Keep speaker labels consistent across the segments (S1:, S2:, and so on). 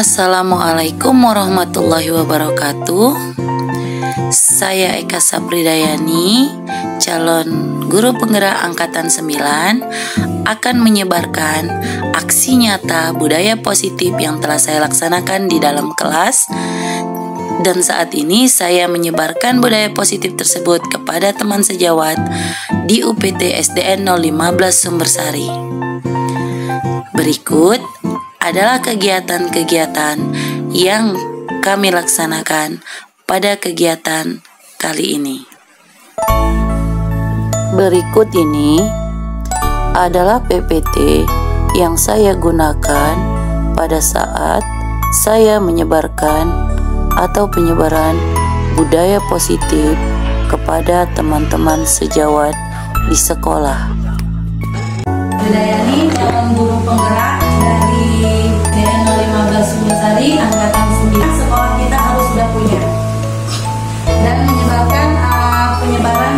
S1: Assalamualaikum warahmatullahi wabarakatuh. Saya Eka Sapridayani, calon guru penggerak Angkatan 9, akan menyebarkan aksi nyata budaya positif yang telah saya laksanakan di dalam kelas. Dan saat ini saya menyebarkan budaya positif tersebut kepada teman sejawat di UPT SDN 015 Sumbersari. Berikut adalah kegiatan-kegiatan yang kami laksanakan pada kegiatan kali ini. Berikut ini adalah PPT yang saya gunakan pada saat saya menyebarkan atau penyebaran budaya positif kepada teman-teman sejawat di sekolah.
S2: Widayani, calon guru penggerak dari SDN 015 Sumbersari, Angkatan 9. Sekolah kita harus sudah punya dan menyebarkan penyebaran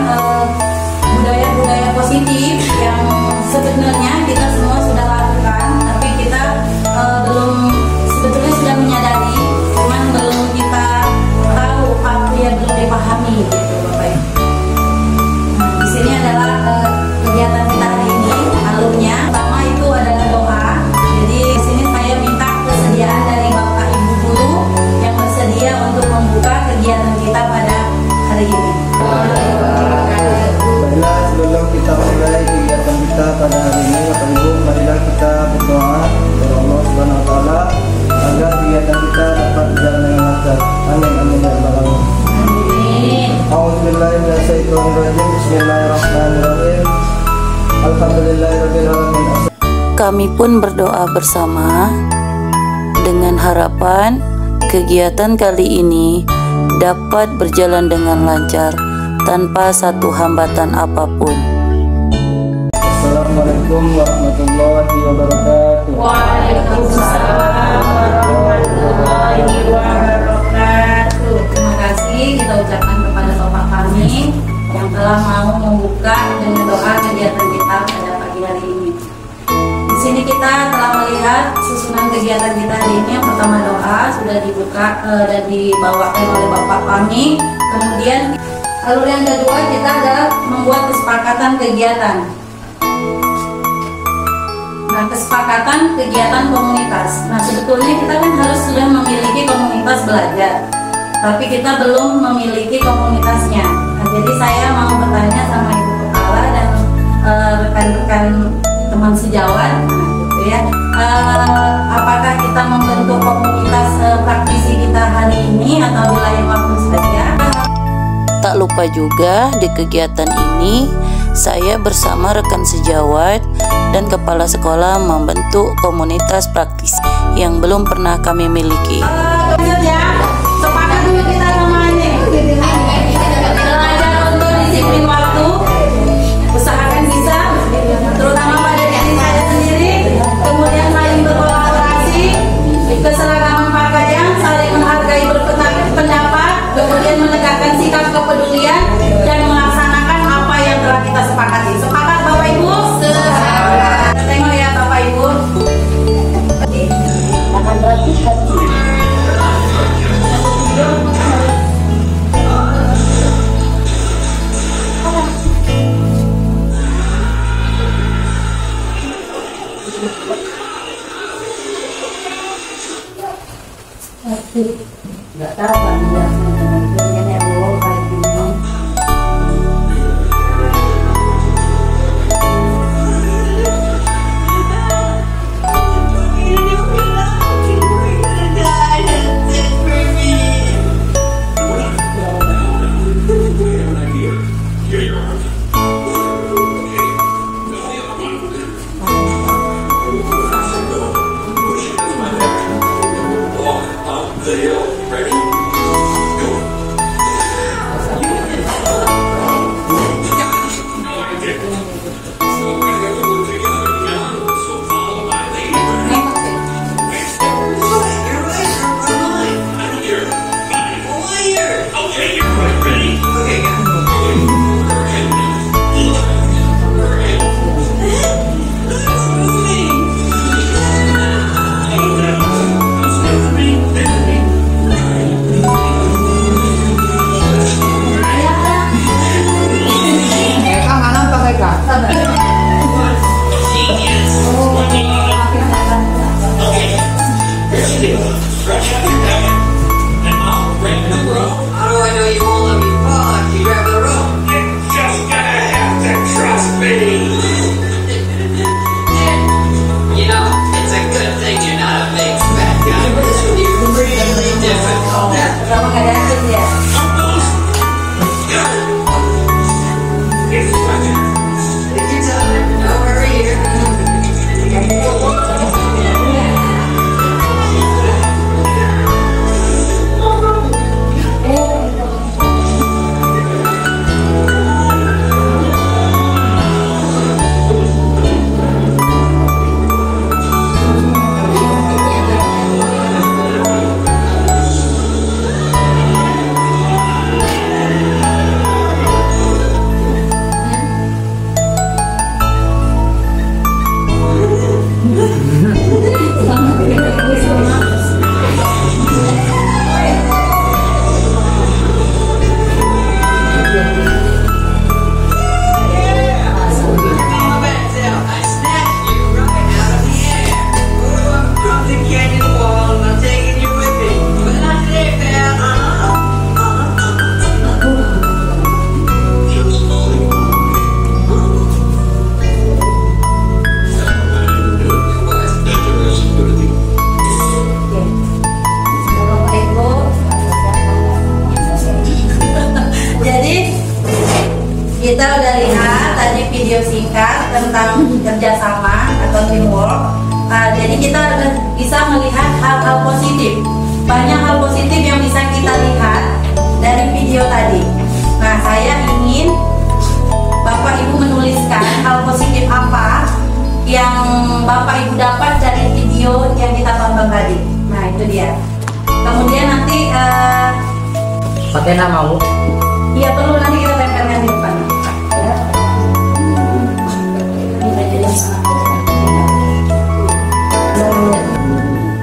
S2: budaya-budaya positif yang sebenarnya kita semua sudah lakukan, tapi kita sebetulnya sudah menyadari, cuman belum kita tahu apa yang belum dipahami gitu, Bapak Ibu. Di sini adalah kegiatan kita hari ini. Alurnya pertama itu adalah doa. Jadi di sini saya minta kesediaan dari Bapak Ibu guru yang bersedia untuk membuka kegiatan kita pada hari ini.
S3: Baiklah, sebelum kita mulai kegiatan kita pada hari ini, Bapak Ibu, marilah kita berdoa kepada Allah Subhanahu Wa Taala agar kegiatan kita dapat berjalan dengan lancar. Amin amin ya rabbal alamin.
S2: Amin.
S3: A'udzubillahi minasyaitonirrajim. Bismillahirrahmanirrahim. Alhamdulillahirabbil alamin.
S1: Kami pun berdoa bersama dengan harapan kegiatan kali ini dapat berjalan dengan lancar tanpa satu hambatan apapun.
S3: Assalamualaikum warahmatullahi wabarakatuh.
S2: Waalaikumsalam warahmatullahi wabarakatuh. Terima kasih kita ucapkan kepada Bapak kami yang telah mau membuka dengan doa kegiatan kita pada pagi hari ini. Di sini kita telah melihat susunan kegiatan kita hari ini. Yang pertama doa sudah dibuka dan dibawakan oleh Bapak kami. Kemudian alur yang kedua kita adalah membuat kesepakatan kegiatan. Nah, kesepakatan kegiatan komunitas. Nah, sebetulnya kita kan harus sudah memiliki komunitas belajar, tapi kita belum memiliki komunitasnya. Nah, jadi saya mau bertanya sama Ibu Kepala dan rekan-rekan teman sejawat, gitu ya. Apakah kita membentuk komunitas praktisi kita hari ini atau di lain waktu saja?
S1: Tak lupa juga di kegiatan ini saya bersama rekan sejawat dan kepala sekolah membentuk komunitas praktis yang belum pernah kami miliki.
S2: Sepakat dulu kita sama ini. Belajar untuk disiplin waktu, usahakan bisa, terutama pada diri saya sendiri. Kemudian saling berkolaborasi, keseragaman pakaian, saling menghargai berpendapat, kemudian menegakkan sikap kepedulian dan melaksanakan apa yang telah kita sepakati. Sepakat Bapak Ibu? Sepakat. Tengok ya Bapak Ibu. Akan berarti nggak tahu kan dia nenek Allah kayak gini. Jadi kita bisa melihat hal-hal positif. Banyak hal positif yang bisa kita lihat dari video tadi. Nah, saya ingin Bapak Ibu menuliskan hal positif apa yang Bapak Ibu dapat dari video yang kita tonton tadi. Nah, itu dia. Kemudian nanti
S3: pakai nama Bu.
S2: iya, perlu nanti kita tempelkan di depan. Ya.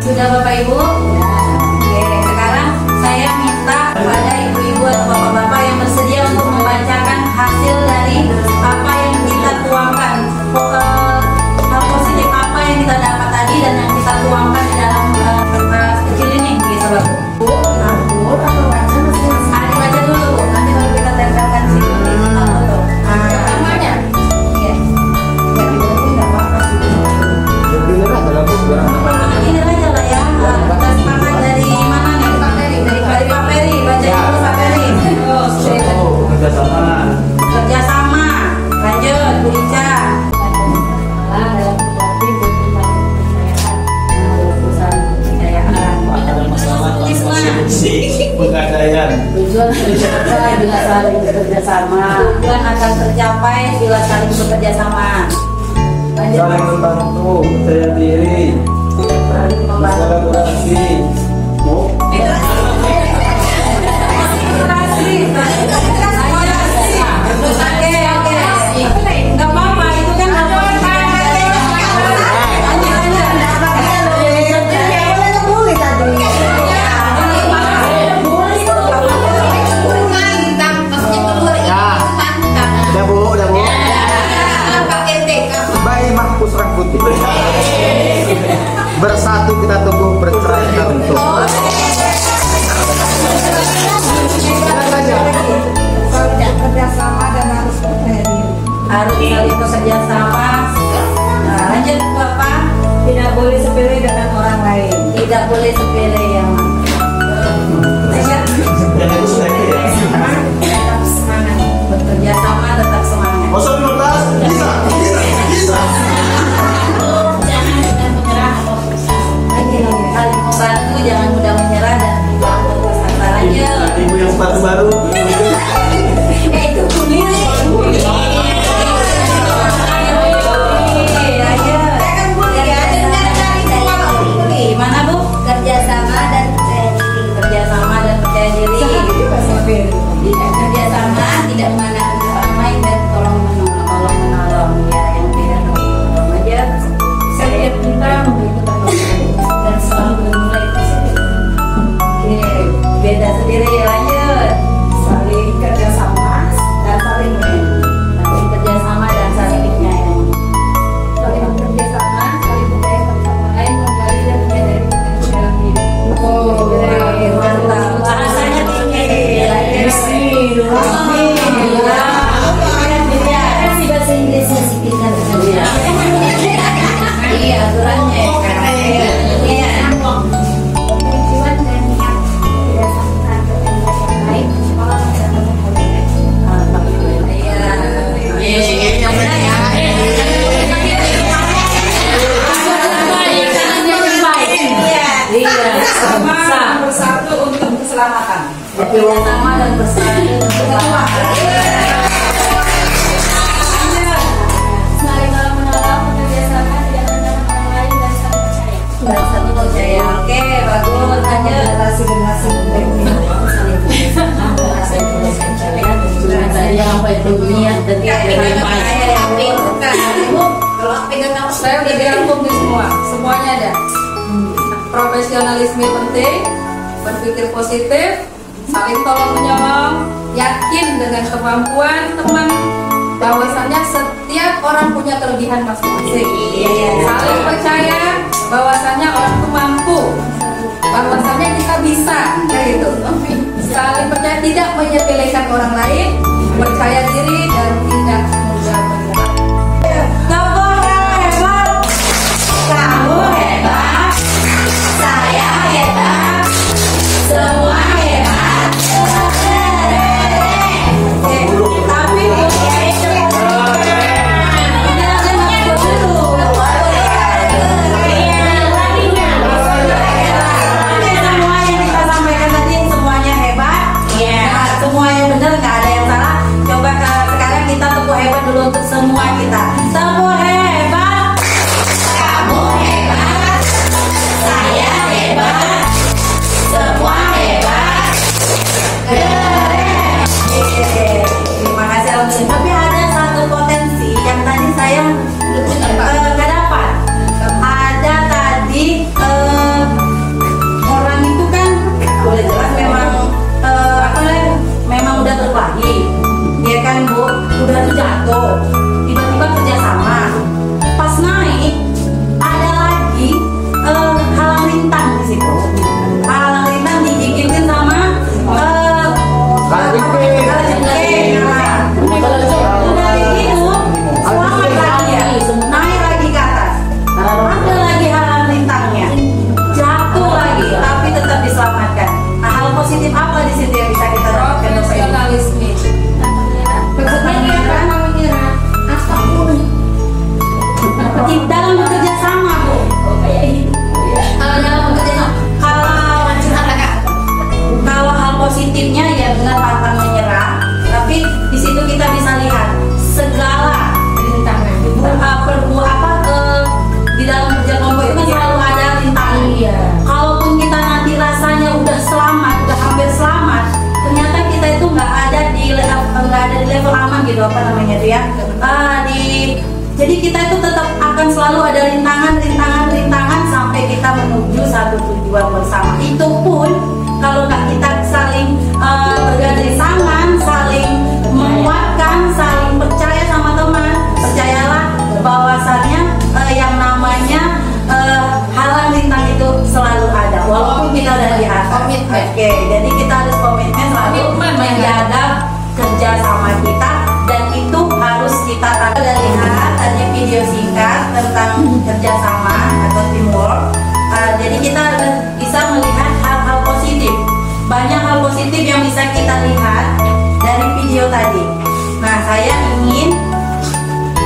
S2: Sudah Bapak Ibu? Oke, sekarang saya minta kepada ibu-ibu atau bapak-bapak yang bersedia untuk membacakan hasil dari apa yang kita tuangkan. Hal positif apa yang kita dapat tadi dan yang kita tuangkan di dalam kertas kecil ini, gitu loh. Bu, atau baca masing-masing? Adik baca dulu Bu, nanti kalau kita tempelkan sini kita foto. Namanya? Iya. Ya, itu nggak apa-apa sih. Ini aja lah ya. Kita sepakat dari mana nih? Dari Pak Peri. Baca dulu Pak Peri. Kerjasama. Lanjut, Bu Ica.
S3: Pegadaian.
S2: Tujuan tercapai bila saling bekerjasama. Tujuan akan tercapai bila saling bekerjasama. Lanjut.
S3: Saling membantu, percaya diri,
S2: Saling membantu.
S3: kolaborasi. Bu.
S2: Oke. Nggak apa-apa, itu kan nggak apa-apa.
S3: Udah Bu, udah Bu. Baik mahpus rambut. Bersatu kita tumbuh, bercerai kita bentuk.
S2: Kerjasama dan harus percaya diri. Harus saling bekerja sama. Nah, lanjut Bapak. Tidak boleh sepele dengan orang lain. Tidak boleh sepele yang lanjut. Tetap semangat. Bekerja sama tetap semangat.
S3: 15 bisa.
S2: Jangan menyerah. Saling membantu, jangan mudah menyerah dan tidak putus asa. Lanjut.
S3: Ibu yang sepatu baru.
S2: Itu kulit. Gimana Bu?
S4: Kerjasama dan percaya diri.
S2: Kerjasama dan percaya diri.
S4: Kerjasama tidak memandang orang lain dan tolong menolong.
S2: Tolong menolong ya, yang tidak tolong aja. Setiap kita memiliki dan selalu bernilai positif. Oke, beda sendiri. Lanjut. Saling kerjasama dan saling kerjasama dan saling menyayangi.
S4: Saling bekerjasama, saling percaya satu sama lain, menggali dan menyadari potensi dalam hidup.
S2: Oh, mantap. Bahasanya tinggi.
S4: Si bahasa Inggrisnya si pintar sekali.
S2: Iya, aturannya. Iya.
S4: Tujuan dan niat tidak sama dengan yang lain. Sekolah mendapat kebaikan.
S2: Sama bersatu untuk keselamatan. Bekerjasama dan bersatu untuk keselamatan.
S4: Saling menolong, bekerjasama, tidak memandang orang lain dan saling percaya.
S2: Dan satu percaya. Oke, bagus. Lanjut.
S5: Generasi
S2: Yang apa itu niat dan
S5: saya udah dirangkum nih semua, semuanya ada. Profesionalisme penting, berpikir positif, saling tolong menyolong, yakin dengan kemampuan teman, bahwasannya setiap orang punya kelebihan masing-masing. Saling percaya bahwasannya orang itu mampu, bahwasannya kita bisa, kayak gitu. Saling percaya, tidak menyepelekan orang lain, percaya diri dan tidak mudah menyerah.
S2: Kamu hebat, saya hebat, semua hebat. Tapi jangan dulu. Jadi kita itu tetap akan selalu ada rintangan sampai kita menuju satu tujuan bersama. Itu pun kalau nggak kita saling bergandeng tangan, saling menguatkan, saling percaya sama teman, percayalah bahwasannya yang namanya halang rintang itu selalu ada, walaupun kita udah di atas.
S5: Komitmen.
S2: Oke, jadi kita harus komitmen selalu menjaga kerja sama kita, dan itu harus kita udah lihat tadi video singkat tentang kerjasama atau teamwork. Jadi kita bisa melihat hal-hal positif, banyak hal positif yang bisa kita lihat dari video tadi. Nah, saya ingin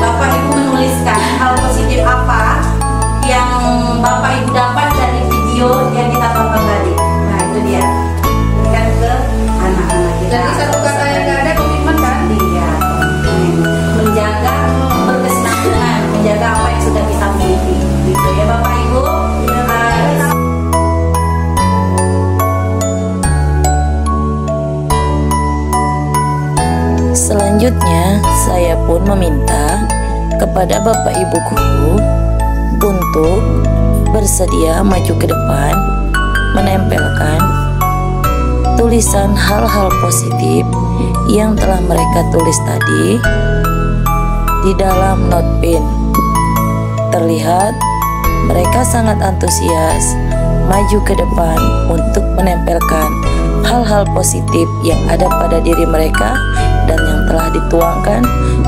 S2: Bapak Ibu menuliskan hal positif apa yang Bapak Ibu dapat dari video yang kita tonton tadi. Nah, itu dia, berikan ke anak-anak kita.
S5: Jadi satu kata yang nggak ada komitmen kan?
S2: Iya, menjaga berkesinambungan, menjaga apa yang sudah kita miliki, gitu ya Bapak Ibu.
S1: Selanjutnya, saya pun meminta kepada Bapak Ibu guru untuk bersedia maju ke depan, menempelkan tulisan hal-hal positif yang telah mereka tulis tadi di dalam notepad. Terlihat mereka sangat antusias maju ke depan untuk menempelkan hal-hal positif yang ada pada diri mereka dan yang telah dituangkan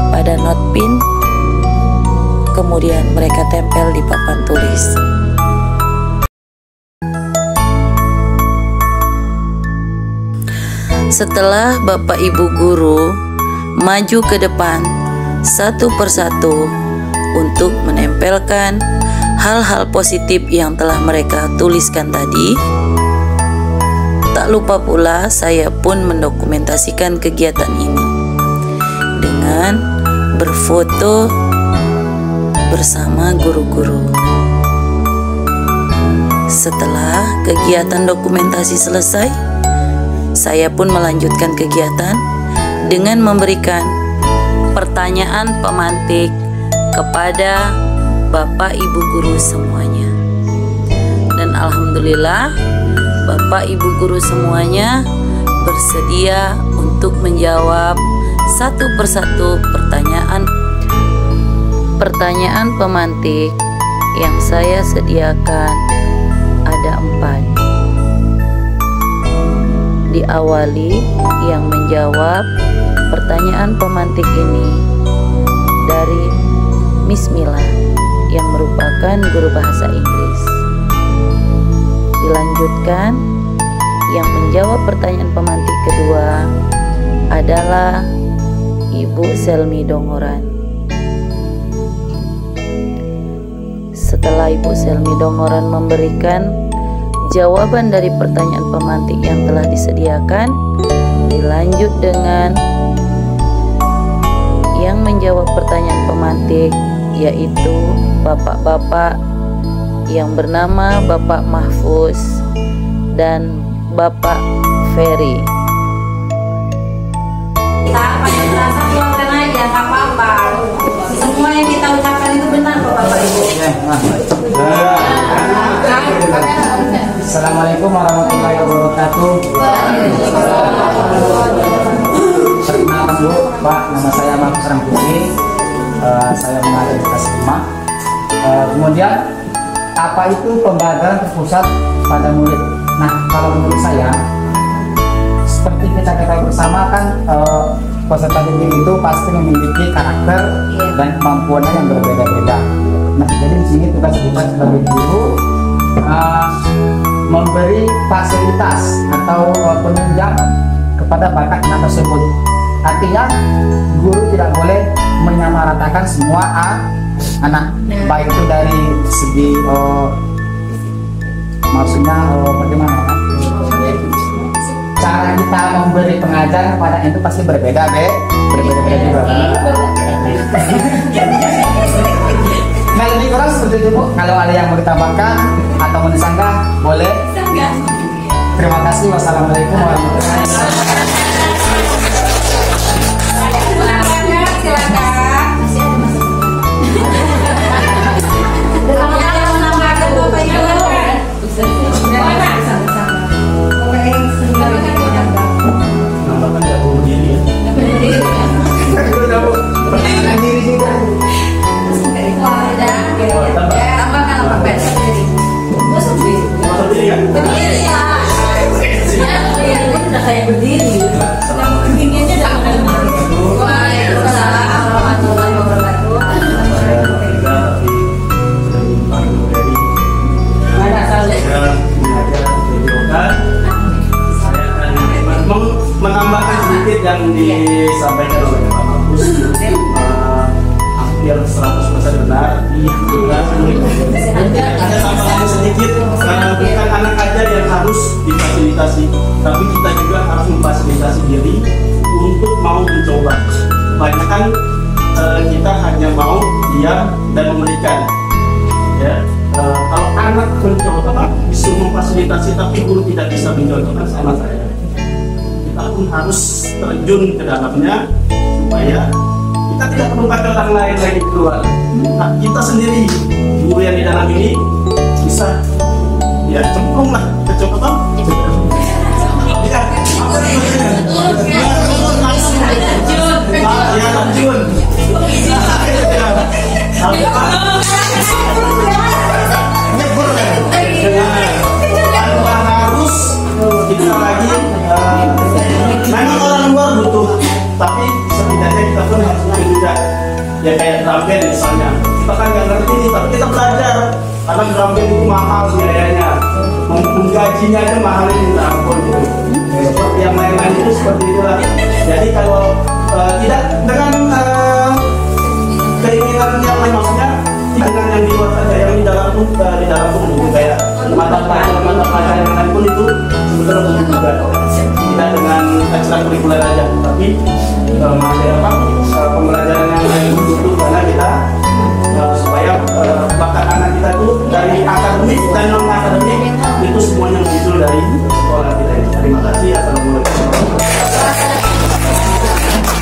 S1: pada notepad. Kemudian mereka tempel di papan tulis. Setelah Bapak Ibu guru maju ke depan satu persatu untuk menempelkan hal-hal positif yang telah mereka tuliskan tadi, tak lupa pula saya pun mendokumentasikan kegiatan ini dengan berfoto bersama guru-guru. Setelah kegiatan dokumentasi selesai, saya pun melanjutkan kegiatan dengan memberikan pertanyaan pemantik kepada Bapak Ibu guru semuanya. Dan alhamdulillah Bapak Ibu guru semuanya bersedia untuk menjawab satu persatu pertanyaan pemantik yang saya sediakan. Ada 4. Diawali yang menjawab pertanyaan pemantik ini dari Miss Mila yang merupakan guru bahasa Inggris. Dilanjutkan, yang menjawab pertanyaan pemantik kedua adalah Ibu Selmi Dongoran. Setelah Ibu Selmi Dongoran memberikan jawaban dari pertanyaan pemantik yang telah disediakan, dilanjut dengan yang menjawab pertanyaan pemantik, yaitu bapak-bapak yang bernama Bapak Mahfuz dan Bapak Ferry.
S2: Kita apa yang terasa keluarkan aja, tak apa-apa. Semua yang kita ucapkan itu benar kok Bapak Ibu.
S6: Assalamualaikum warahmatullahi wabarakatuh. Perkenalkan Bu, Pak, nama saya Mahfuz Ramputi. Saya mengajar di kelas 5. Kemudian apa itu pembelajaran terpusat pada murid? Nah, kalau menurut saya, seperti kita ketahui bersama kan, peserta didik itu pasti memiliki karakter dan kemampuannya yang berbeda-beda. Nah, jadi di sini tugas kita sebagai guru memberi fasilitas atau penunjang kepada bakat anak tersebut. Artinya, guru tidak boleh menyamaratakan semua anak, baik itu dari segi maksudnya bagaimana kan? Cara kita memberi pengajaran kepada itu pasti berbeda, berbeda-beda juga. Nah, lebih kurang seperti itu Bu. Kalau ada yang mau ditambahkan atau mau disanggah, boleh. Terima kasih. Wassalamualaikum warahmatullahi wabarakatuh.
S5: Silakan.
S7: sedikit, bukan anak aja yang harus difasilitasi, tapi kita juga harus memfasilitasi diri untuk mau mencoba. Kebanyakan kita hanya mau diam dan memberikan. Ya, kalau anak mencoba bisa memfasilitasi, tapi guru tidak bisa mencontohkan, sama saya. Kita pun harus terjun ke dalamnya supaya kita tidak perlu pakai orang lain lagi keluar. Nah, kita sendiri, guru yang di dalam ini bisa ya cemplung lah, kecocokan. Ya, lanjut. Harus kita lagi memang orang luar butuh, tapi setidaknya kita pun harus juga ya kayak drum band misalnya, kita kan nggak ngerti nih, tapi kita belajar karena drum band itu mahal biayanya, gajinya aja mahal, minta ampun gitu. Seperti yang lain-lain itu seperti itulah. Jadi kalau tidak dengan keinginan yang lain, maksudnya dengan yang di luar saja, yang di dalam pun butuh, kayak mata pelajaran yang lain pun itu sebenarnya butuh juga. Tidak dengan ekstrakurikuler aja, tapi pembelajaran yang lain pun butuh, karena kita supaya bakat anak kita itu dari akademik dan non akademik itu semuanya muncul dari sekolah kita ini. Terima kasih. Assalamualaikum.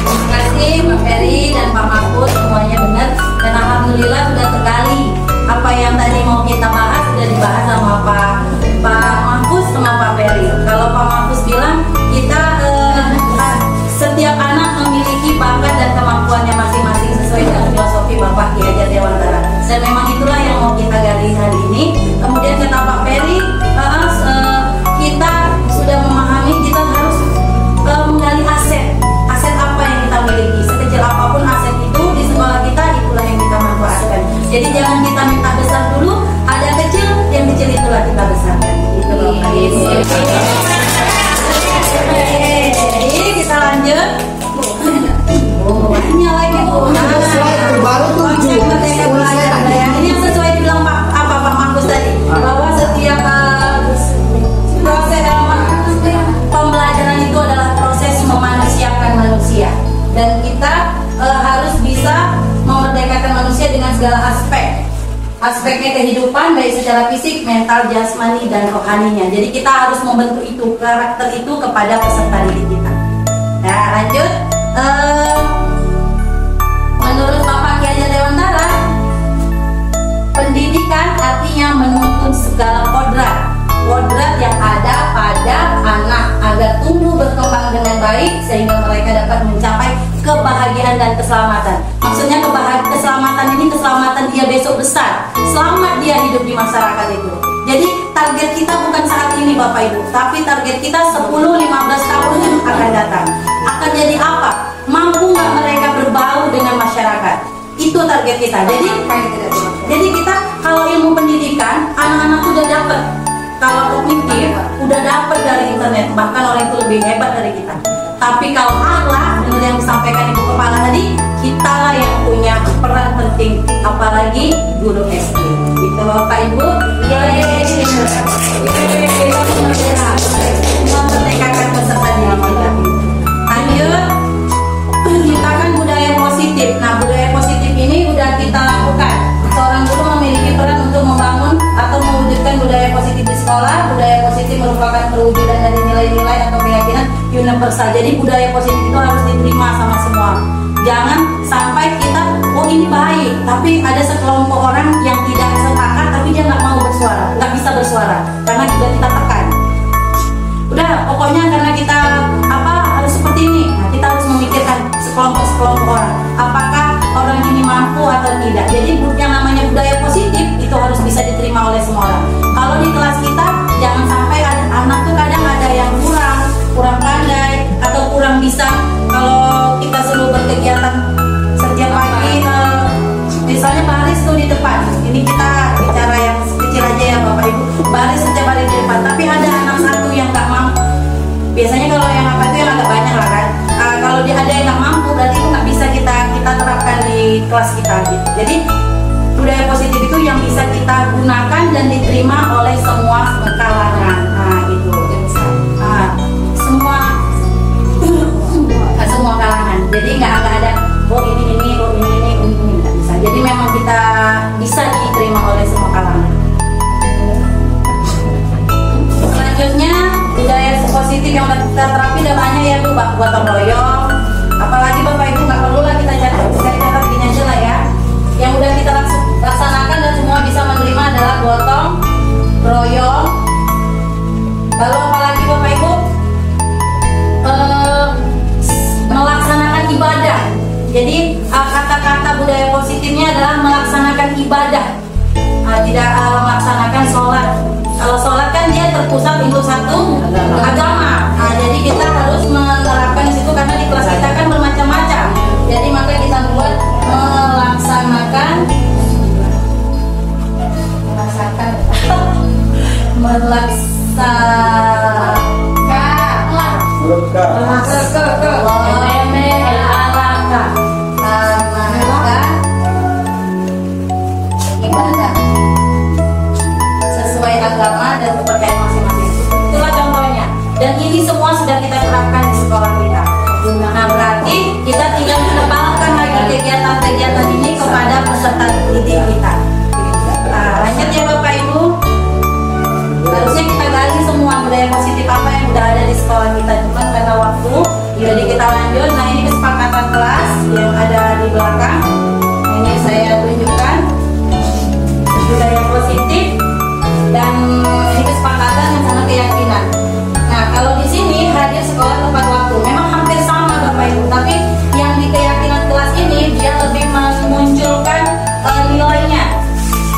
S5: Terima kasih Pak Ferry dan Pak Mahfud, semuanya benar dan alhamdulillah sudah tergali apa yang tadi mau kita bahas sudah dibahas sama Pak Mahfud sama Pak Ferry. Kalau Pak Mahfud bilang kita setiap anak memiliki bakat dan kemampuannya masing-masing sesuai dengan filosofi Bapak Ki Hajar Dewantara, dan memang itulah yang mau kita gali hari ini. Kemudian kata Pak Ferry, kita sudah memahami kita harus menggali aset apa yang kita miliki, sekecil apapun aset itu di sekolah kita, itulah yang kita manfaatkan. Jadi jangan kita minta besar dulu, ada kecil, yang kecil itulah kita besarkan. Itu loh Pak. Jadi kita lanjut. Banyak lagi Bu.
S3: Baru tujuh.
S5: Ini yang sesuai dibilang Pak Mahfud tadi, bahwa setiap proses pembelajaran itu adalah proses memanusiakan manusia, dan kita harus bisa memerdekakan manusia dengan segala aspeknya kehidupan, baik secara fisik, mental, jasmani, dan rohaninya. Jadi kita harus membentuk itu, karakter itu kepada peserta didik kita. Nah lanjut, menurut Bapak Ki Hajar Dewantara, pendidikan artinya menuntun segala kodrat yang ada pada anak agar tumbuh berkembang dengan baik sehingga mereka dapat mencapai kebahagiaan dan keselamatan. Maksudnya keselamatan ini keselamatan dia besok besar, selamat dia hidup di masyarakat itu. Jadi target kita bukan saat ini Bapak Ibu, tapi target kita 10-15 tahun yang akan datang. Akan jadi apa? Mampu nggak mereka berbaur dengan masyarakat? Itu target kita. Jadi kita kalau ilmu pendidikan, anak-anak udah dapat. Kalau kognitif udah dapat dari internet, bahkan orang itu lebih hebat dari kita. Tapi kalau akhlak, benar yang disampaikan Ibu Kepala tadi, kita lah yang punya peran penting, apalagi guru SD. Gitu Bapak Ibu. Memerdekakan peserta didik kita. Lanjut, kita kan budaya positif. Nah budaya positif ini udah kita lakukan. Seorang guru memiliki peran untuk membangun atau mewujudkan budaya positif di sekolah. Budaya positif merupakan perwujudan dari nilai-nilai atau keyakinan universal. Jadi budaya positif itu harus diterima sama semua. Jangan sampai kita, oh ini baik, tapi ada sekelompok orang yang tidak sepakat, tapi dia nggak mau bersuara, nggak bisa bersuara, karena sudah kita tekan. Udah, pokoknya karena kita harus seperti ini. Nah, kita harus memikirkan sekelompok orang. Apakah orang ini mampu atau tidak? Jadi yang namanya budaya positif itu harus bisa diterima oleh semua orang. Kalau di kelas kita jangan sampai ada anak tuh kadang ada yang kurang pandai atau kurang bisa. Kalau kita suruh berkegiatan setiap pagi, misalnya baris tuh di depan. Ini kita bicara yang kecil aja ya Bapak Ibu. Baris setiap hari di depan. Tapi ada anak satu yang nggak mampu. Biasanya kalau yang itu yang agak banyak lah kan. Kalau dia ada yang nggak mampu, berarti itu nggak bisa kita terapkan di kelas kita gitu. Jadi budaya positif itu yang bisa kita gunakan
S2: dan diterima oleh semua kalangan. Nah, itu semua kalangan. Jadi nggak ada ini nggak bisa. Jadi memang kita bisa diterima oleh semua kalangan. Selanjutnya budaya positif yang kita terapi dan banyak ya Bu, gotong royong. Apalagi Bapak Ibu nggak perlu lah kita catat gini aja lah ya. Yang udah kita laksanakan dan semua bisa menerima adalah gotong royong. Lalu apalagi Bapak Ibu melaksanakan ibadah. Jadi kata-kata budaya positifnya adalah melaksanakan ibadah, tidak melaksanakan sholat. Kalau sholat kan dia terpusat untuk satu agama. Jadi kita harus menerapkan di situ karena di kelas kita kan bermacam-macam. Jadi maka kita buat melaksanakan ibadah sesuai agama dan kepercayaan masing-masing. Itulah contohnya. Dan ini semua sudah kita terapkan di sekolah kita. Nah, berarti kita tinggal menebalkan lagi kegiatan-kegiatan ini kepada peserta didik kita. Nah, lanjut ya Bapak Ibu. Harusnya kita gali semua budaya positif apa yang udah ada di sekolah kita, cuma karena waktu. Jadi kita lanjut. Nah, ini kesepakatan kelas yang ada di belakang. Ini saya tunjukkan budaya positif dan ini kesepakatan yang sama keyakinan. Nah, kalau di sini hadir sekolah tepat waktu, memang hampir sama Bapak Ibu, tapi yang di keyakinan kelas ini dia lebih memunculkan nilainya.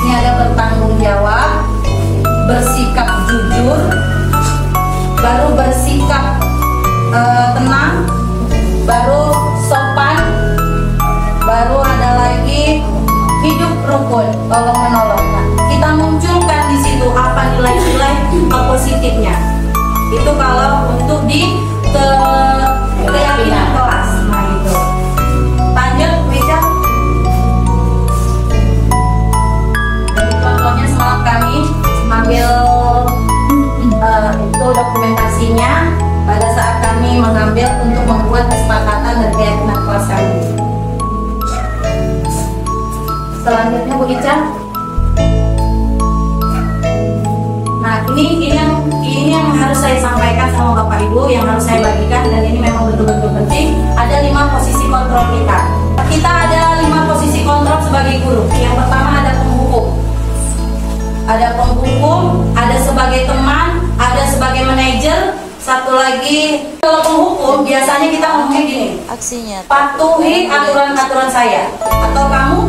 S2: Ini ada bertanggung jawab, bersikap jujur, baru bersikap tenang, baru sopan, baru ada lagi hidup rukun, tolong menolong. Nah, kita munculkan di situ apa nilai-nilai positifnya. Itu kalau untuk di keyakinan kelas. Nah, itu. Lanjut, Wija. Jadi contohnya semalam kami mengambil itu dokumentasinya pada saat kami mengambil untuk membuat kesepakatan dan keyakinan kelas kami. Selanjutnya Bu Ica. Nah, ini yang harus saya sampaikan sama Bapak Ibu, yang harus saya bagikan, dan ini memang betul-betul penting. Ada 5 posisi kontrol kita. Kita ada 5 posisi kontrol sebagai guru. Yang pertama ada penghukum. Ada penghukum, ada sebagai teman, ada sebagai manajer. Satu lagi, kalau penghukum biasanya kita ngomongin gini,
S1: Aksinya
S2: patuhi aturan-aturan saya atau kamu.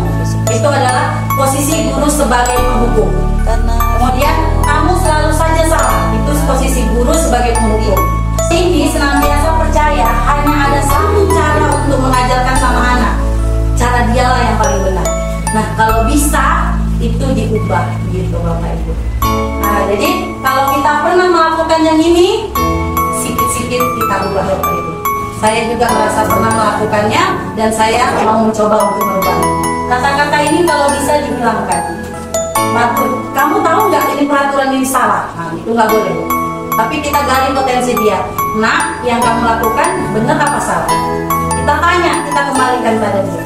S2: Itu adalah posisi guru sebagai penghukum.
S1: karena
S2: Kemudian kamu selalu saja salah, itu posisi guru sebagai penghukum. Ini senantiasa percaya hanya ada satu cara untuk mengajarkan sama anak. Cara dialah yang paling benar. Nah, kalau bisa itu diubah gitu Bapak Ibu. Nah, jadi kalau kita pernah melakukan yang ini, sikit-sikit kita ubah Bapak Ibu. Saya juga merasa pernah melakukannya dan saya mau mencoba untuk merubah. Kata-kata ini kalau bisa dihilangkan. Kamu tahu nggak ini peraturan ini salah? Nah, itu nggak boleh. Tapi kita gali potensi dia. Nah, yang kamu lakukan benar apa salah? Kita tanya, kita kembalikan pada dia.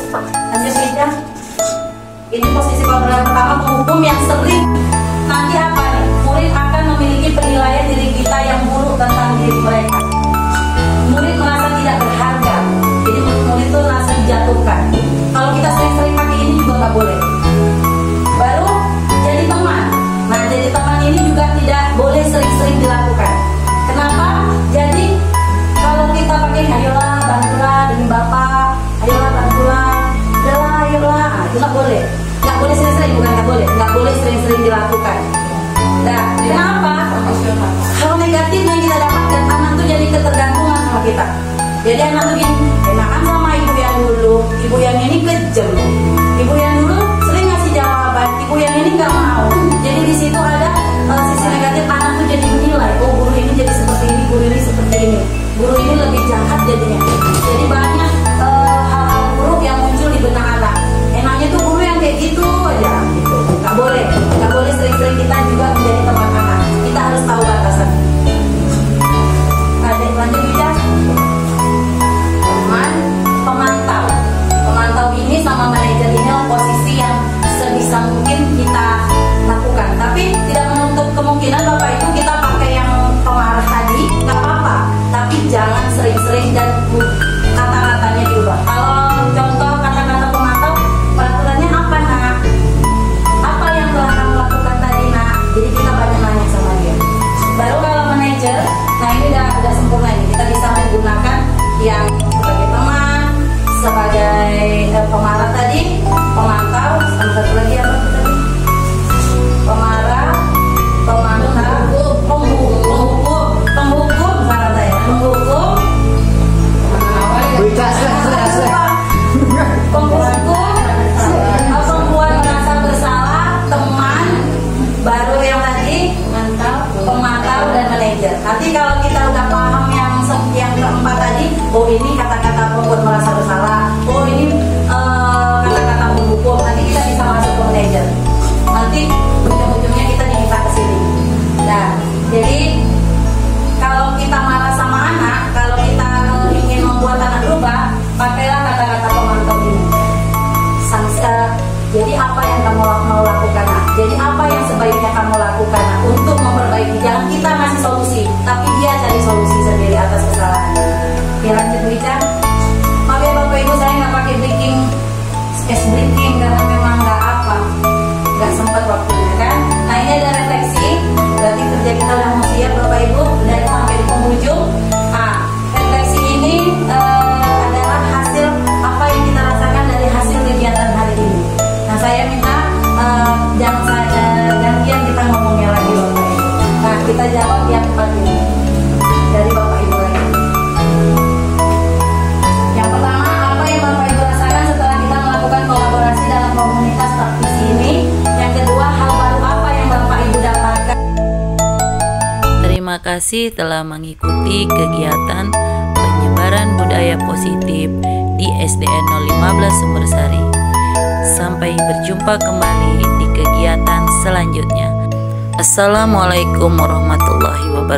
S2: Lanjut Ida. Ini posisi kontrol yang pertama, penghukum yang sering. Nanti apa nih? Murid akan memiliki penilaian diri kita yang buruk tentang diri mereka. Murid merasa tidak berharga. Jadi murid itu merasa dijatuhkan. Kalau kita sering-sering pakai ini juga nggak boleh. Baru jadi teman. Nah, jadi teman ini juga tidak boleh sering-sering dilakukan. Kenapa? Jadi kalau kita pakai ayolah bantulah demi Bapak, ayolah bantulah, udahlah ayolah, itu nggak boleh. Nggak boleh sering-sering, bukan nggak boleh sering-sering dilakukan. Nah, kenapa? Hal negatif yang kita dapatkan, anak tuh jadi ketergantungan sama kita. Jadi anak tuh gini, enakan sama ibu yang dulu, ibu yang ini kejam, ibu yang dulu sering ngasih jawaban, ibu yang ini nggak mau. Jadi di situ ada sisi negatif, anak tuh jadi menilai, oh guru ini jadi seperti ini, guru ini seperti ini, guru ini lebih jahat jadinya. Jadi banyak hal-hal buruk yang muncul di benak anak. Enaknya tuh guru yang kayak gitu aja, gitu. Nggak boleh sering-sering kita gunakan yang sebagai teman, sebagai pemarah tadi, pemantau, sama satu lagi apa tadi? Pemarah, pemantau, penghukum, salah saya, penghukum, penghukum, perempuan merasa bersalah, teman, baru yang tadi, pemantau dan manajer. Nanti kalau kita udah paham yang keempat tadi, oh ini kata-kata perempuan merasa bersalah, oh ini kata-kata penghukum, nanti kita bisa masuk ke manajer. Nanti ujung-ujungnya kita diminta ke sini. Nah, jadi kalau kita marah sama anak, kalau kita ingin membuat anak berubah, pakailah kata-kata pemantau ini. Jadi apa yang kamu mau lakukan? Jadi apa yang sebaiknya kamu lakukan untuk memperbaiki? Jangan kita ngasih solusi, tapi dia cari solusi sendiri atas kesalahan. Ya lanjut Bu Ica. Maaf ya Bapak Ibu, saya nggak pakai breaking karena memang nggak sempat waktunya kan. Nah ini ada refleksi, berarti kerja kita udah mau siap Bapak Ibu, dari sampai di penghujung. Nah refleksi ini adalah hasil apa yang kita rasakan dari hasil kegiatan hari ini. Nah saya minta jangan gantian kita ngomongnya lagi Bapak Ibu. Nah kita jawab yang empat ini dari Bapak Ibu lagi. Yang pertama, apa yang Bapak Ibu rasakan setelah kita melakukan kolaborasi dalam komunitas praktisi ini? Yang kedua, hal baru apa yang Bapak Ibu dapatkan?
S1: Terima kasih telah mengikuti kegiatan penyebaran budaya positif di SDN 015 Sumbersari. Sampai berjumpa kembali di kegiatan selanjutnya. Assalamualaikum warahmatullahi wabarakatuh.